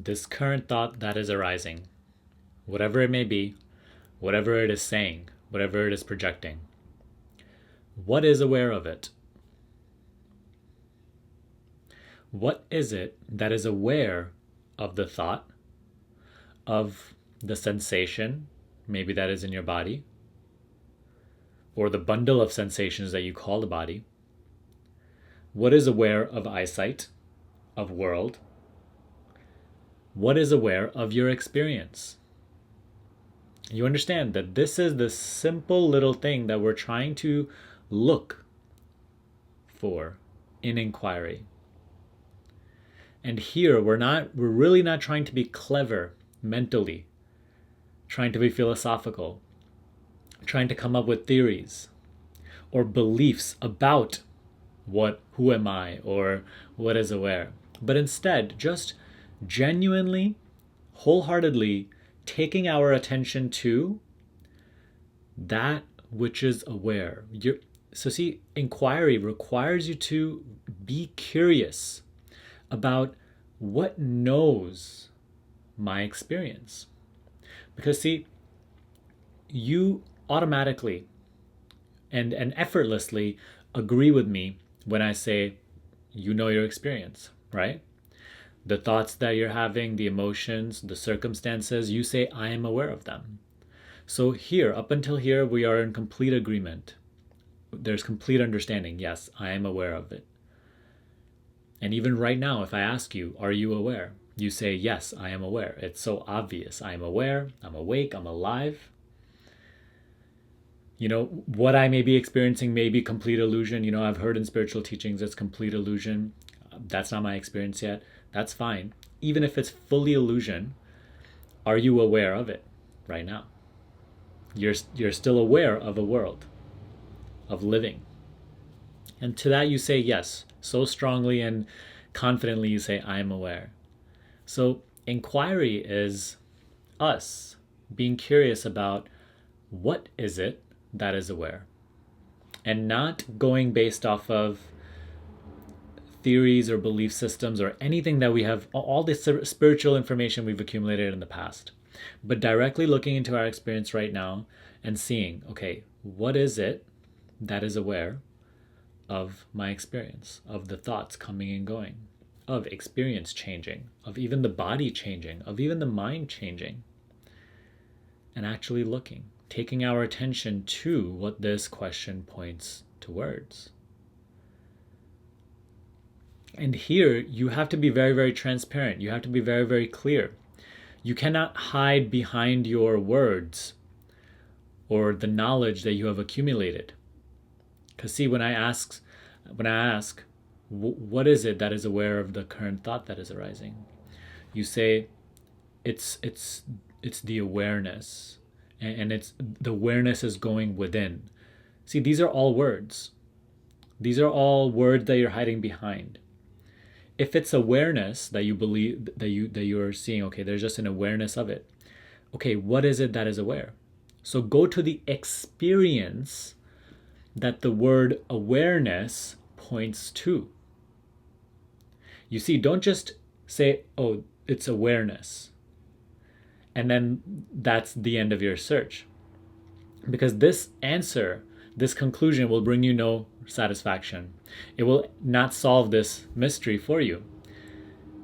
this current thought that is arising, whatever it may be, whatever it is saying, whatever it is projecting, what is aware of it? What is it that is aware of the thought, of the sensation, maybe that is in your body, or the bundle of sensations that you call the body? What is aware of eyesight, of world? What is aware of your experience? You understand that this is the simple little thing that we're trying to look for in inquiry. And here we're really not trying to be clever mentally, trying to be philosophical, trying to come up with theories or beliefs about who am I or what is aware, but instead just genuinely, wholeheartedly taking our attention to that which is aware. So see, inquiry requires you to be curious about what knows my experience. Because see, you automatically and effortlessly agree with me when I say you know your experience, right? The thoughts that you're having, the emotions, the circumstances, you say I am aware of them. So here, up until here, we are in complete agreement. There's complete understanding. Yes, I am aware of it. And even right now, if I ask you, are you aware? You say, yes, I am aware. It's so obvious. I am aware, I'm awake, I'm alive. You know, what I may be experiencing may be complete illusion. You know, I've heard in spiritual teachings it's complete illusion. That's not my experience yet. That's fine. Even if it's fully illusion, are you aware of it right now? You're still aware of a world, of living. And to that you say yes, so strongly and confidently you say, I am aware. So inquiry is us being curious about what is it that is aware, and not going based off of theories or belief systems or anything that we have, all this spiritual information we've accumulated in the past, but directly looking into our experience right now and seeing, okay, what is it that is aware of my experience, of the thoughts coming and going, of experience changing, of even the body changing, of even the mind changing, and actually looking, taking our attention to what this question points towards. And here you have to be very, very transparent. You have to be very, very clear. You cannot hide behind your words or the knowledge that you have accumulated. Because see, when I ask, what is it that is aware of the current thought that is arising? You say, it's the awareness, and it's the awareness is going within. See, these are all words. These are all words that you're hiding behind. If it's awareness that you believe that you're seeing, okay, there's just an awareness of it. Okay, what is it that is aware? So go to the experience that the word awareness points to. You see, don't just say, oh, it's awareness, and then that's the end of your search. Because this answer, this conclusion will bring you no satisfaction. It will not solve this mystery for you.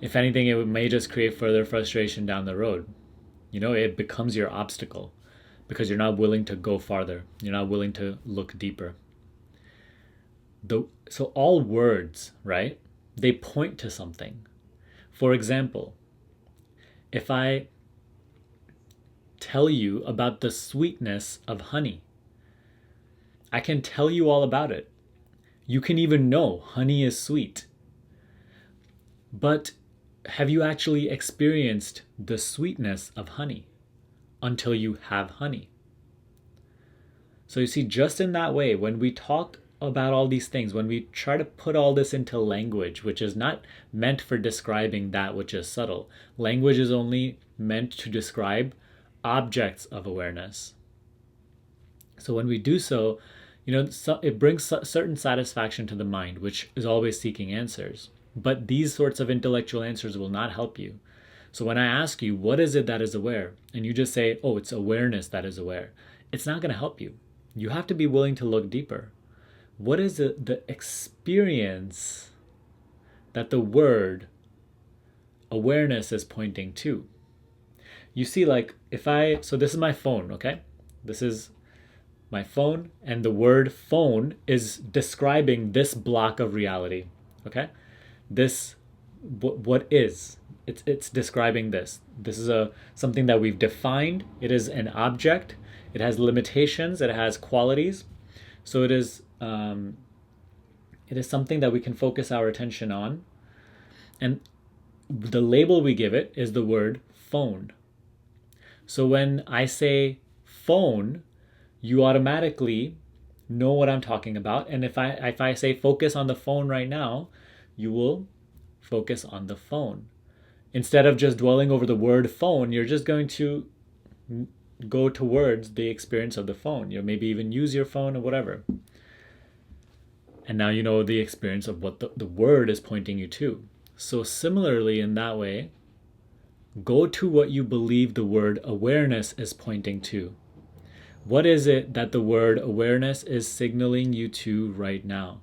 If anything, it may just create further frustration down the road. You know, it becomes your obstacle because you're not willing to go farther. You're not willing to look deeper. So all words, right? They point to something. For example, if I tell you about the sweetness of honey, I can tell you all about it. You can even know honey is sweet. But have you actually experienced the sweetness of honey until you have honey? So you see, just in that way, when we talk about all these things, when we try to put all this into language, which is not meant for describing that which is subtle. Language is only meant to describe objects of awareness. So when we do so, it brings certain satisfaction to the mind, which is always seeking answers. But these sorts of intellectual answers will not help you. So when I ask you, what is it that is aware? And you just say, oh, it's awareness that is aware. It's not going to help you. You have to be willing to look deeper. What is the experience that the word awareness is pointing to? You see, like so this is my phone, okay? This is my phone, and the word phone is describing this block of reality, okay? This, what is, it's describing this. This is something that we've defined. It is an object. It has limitations. It has qualities. So it is something that we can focus our attention on. And the label we give it is the word phone. So when I say phone, you automatically know what I'm talking about. And if I say focus on the phone right now, you will focus on the phone. Instead of just dwelling over the word phone, you're just going to go towards the experience of the phone. You'll maybe even use your phone or whatever. And now you know the experience of what the word is pointing you to. So similarly, in that way, go to what you believe the word awareness is pointing to. What is it that the word awareness is signaling you to right now?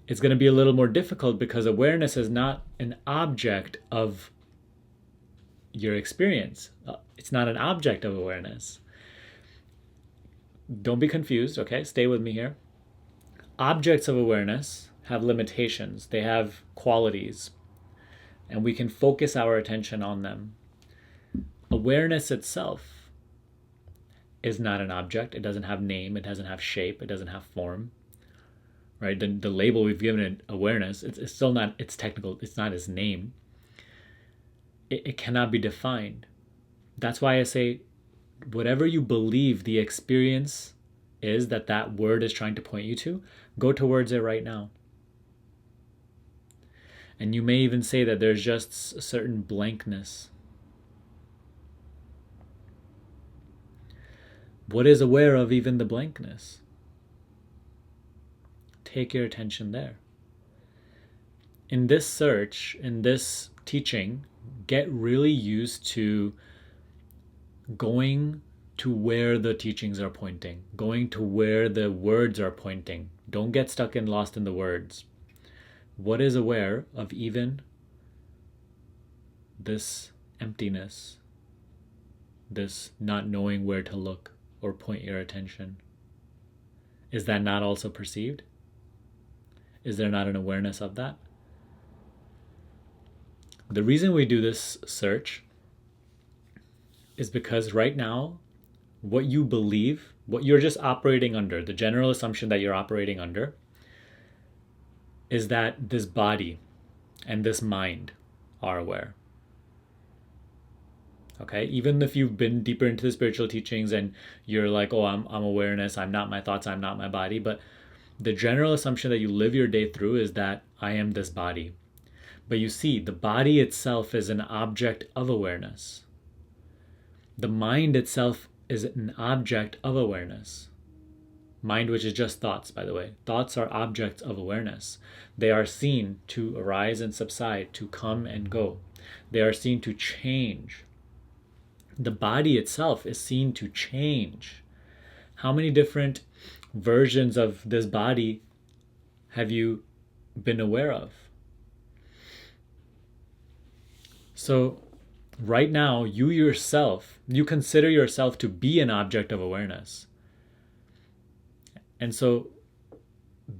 It's going to be a little more difficult because awareness is not an object of your experience. It's not an object of awareness. Don't be confused, okay? Stay with me here. Objects of awareness have limitations. They have qualities, and we can focus our attention on them. Awareness itself is not an object. It doesn't have name. It doesn't have shape. It doesn't have form. Right? The label we've given it, awareness, it's still not its technical. It's not its name. It cannot be defined. That's why I say, whatever you believe the experience is that word is trying to point you to, go towards it right now. And you may even say that there's just a certain blankness. What is aware of even the blankness? Take your attention there. In this search, in this teaching, get really used to going to where the teachings are pointing, going to where the words are pointing. Don't get stuck and lost in the words. What is aware of even this emptiness, this not knowing where to look or point your attention? Is that not also perceived? Is there not an awareness of that? The reason we do this search is because right now, what you believe, what you're just operating under, the general assumption that you're operating under, is that this body and this mind are aware. Okay, even if you've been deeper into the spiritual teachings and you're like, oh, I'm awareness, I'm not my thoughts, I'm not my body, but the general assumption that you live your day through is that I am this body. But you see, the body itself is an object of awareness. The mind itself is an object of awareness. Mind, which is just thoughts, by the way. Thoughts are objects of awareness. They are seen to arise and subside, to come and go. They are seen to change. The body itself is seen to change. How many different versions of this body have you been aware of? So right now, you consider yourself to be an object of awareness. And so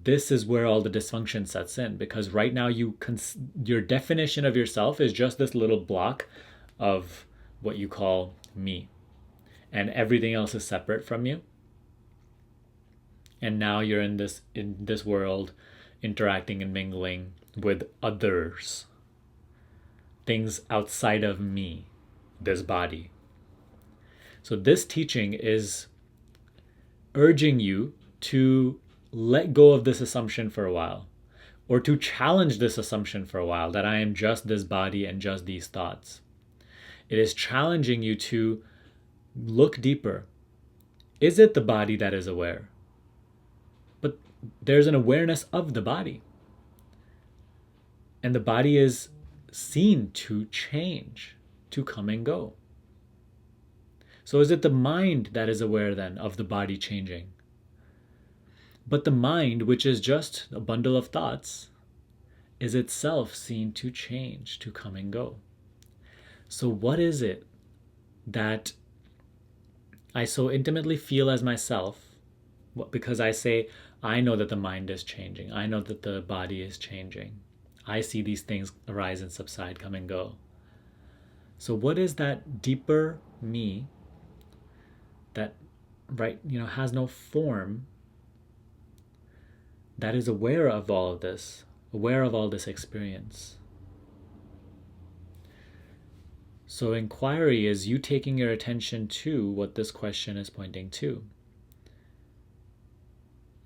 this is where all the dysfunction sets in, because right now your definition of yourself is just this little block of what you call me, and everything else is separate from you. And now you're in this world, interacting and mingling with others, things outside of me, this body. So this teaching is urging you to let go of this assumption for a while, or to challenge this assumption for a while, that I am just this body and just these thoughts. It is challenging you to look deeper. Is it the body that is aware? But there's an awareness of the body. And the body is seen to change, to come and go. So is it the mind that is aware then of the body changing? But the mind, which is just a bundle of thoughts, is itself seen to change, to come and go. So what is it that I so intimately feel as myself? Because I say, I know that the mind is changing. I know that the body is changing. I see these things arise and subside, come and go. So what is that deeper me that has no form, that is aware of all of this, aware of all this experience? So inquiry is you taking your attention to what this question is pointing to.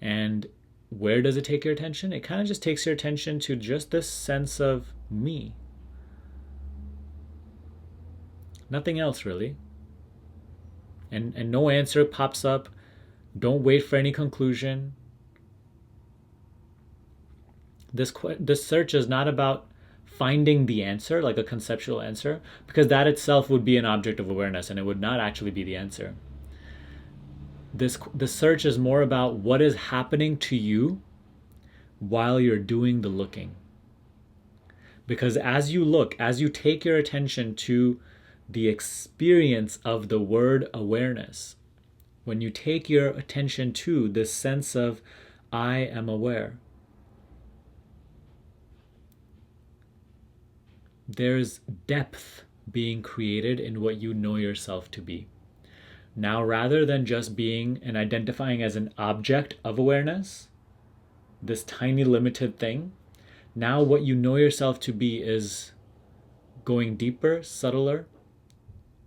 And where does it take your attention? It kind of just takes your attention to just this sense of me. Nothing else really. And no answer pops up. Don't wait for any conclusion. This search is not about finding the answer, like a conceptual answer, because that itself would be an object of awareness and it would not actually be the answer. The search is more about what is happening to you while you're doing the looking. Because as you look, as you take your attention to the experience of the word awareness, when you take your attention to this sense of I am aware, there's depth being created in what you know yourself to be. Now, rather than just being and identifying as an object of awareness, this tiny limited thing, now what you know yourself to be is going deeper, subtler,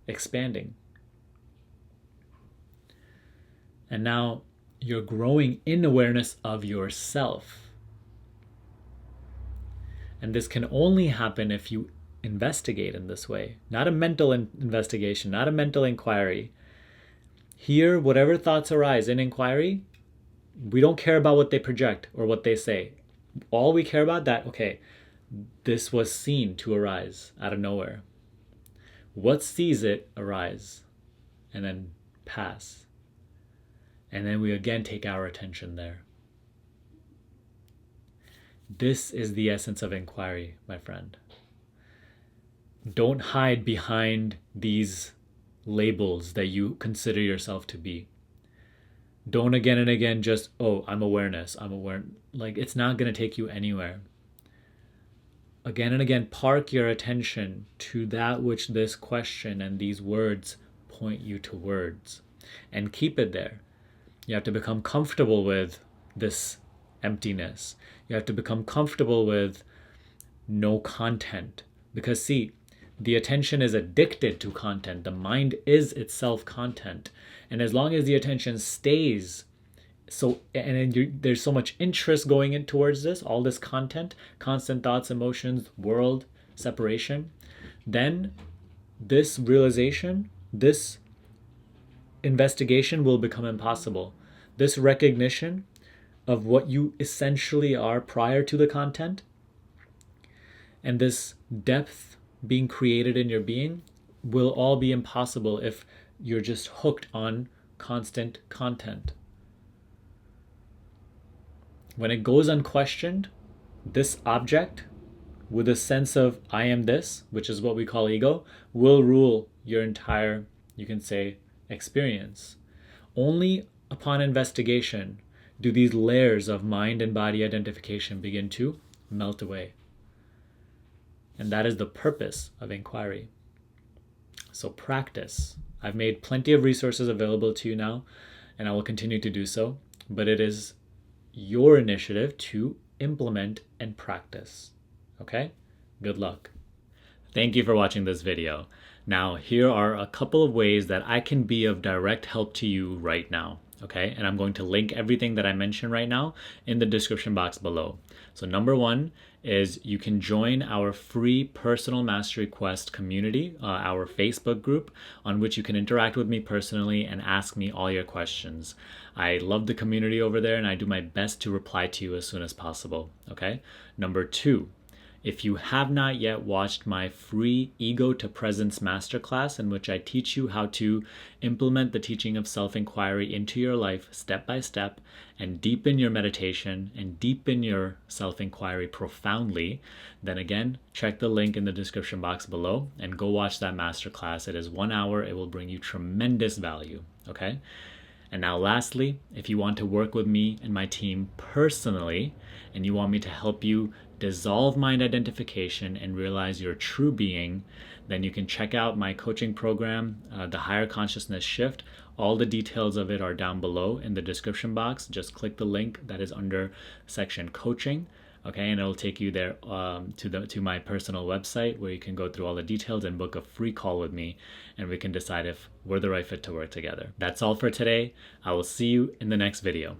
expanding. And now you're growing in awareness of yourself. And this can only happen if you investigate in this way. Not a mental investigation, not a mental inquiry. Here, whatever thoughts arise in inquiry, we don't care about what they project or what they say. All we care about that, okay, this was seen to arise out of nowhere. What sees it arise and then pass? And then we again take our attention there. This is the essence of inquiry, my friend. Don't hide behind these labels that you consider yourself to be. Don't again and again just, oh, I'm awareness, I'm aware. Like, it's not going to take you anywhere. Again and again, park your attention to that which this question and these words point you towards, and keep it there. You have to become comfortable with this emptiness. You have to become comfortable with no content. Because see, the attention is addicted to content. The mind is itself content. And as long as the attention stays, there's so much interest going in towards this, all this content, constant thoughts, emotions, world, separation, then this realization, this investigation will become impossible. This recognition of what you essentially are prior to the content, and this depth being created in your being, will all be impossible if you're just hooked on constant content. When it goes unquestioned, this object with a sense of I am this, which is what we call ego, will rule your entire, you can say, experience. Only upon investigation do these layers of mind and body identification begin to melt away. And that is the purpose of inquiry. So practice. I've made plenty of resources available to you now, and I will continue to do so, but it is your initiative to implement and practice. Okay? Good luck. Thank you for watching this video. Now, here are a couple of ways that I can be of direct help to you right now. Okay? And I'm going to link everything that I mentioned right now in the description box below. So number one is you can join our free Personal Mastery Quest community, our Facebook group, on which you can interact with me personally and ask me all your questions. I love the community over there, and I do my best to reply to you as soon as possible. Okay? Number two If you have not yet watched my free Ego to Presence Masterclass, in which I teach you how to implement the teaching of self-inquiry into your life step by step and deepen your meditation and deepen your self-inquiry profoundly, then again, check the link in the description box below and go watch that masterclass. It is 1 hour. It will bring you tremendous value, okay? And now lastly, if you want to work with me and my team personally, and you want me to help you dissolve mind identification and realize your true being, then you can check out my coaching program, the Higher Consciousness Shift. All the details of it are down below in the description box. Just click the link that is under section coaching. Okay, and it'll take you there to my personal website where you can go through all the details and book a free call with me, and we can decide if we're the right fit to work together. That's all for today. I will see you in the next video.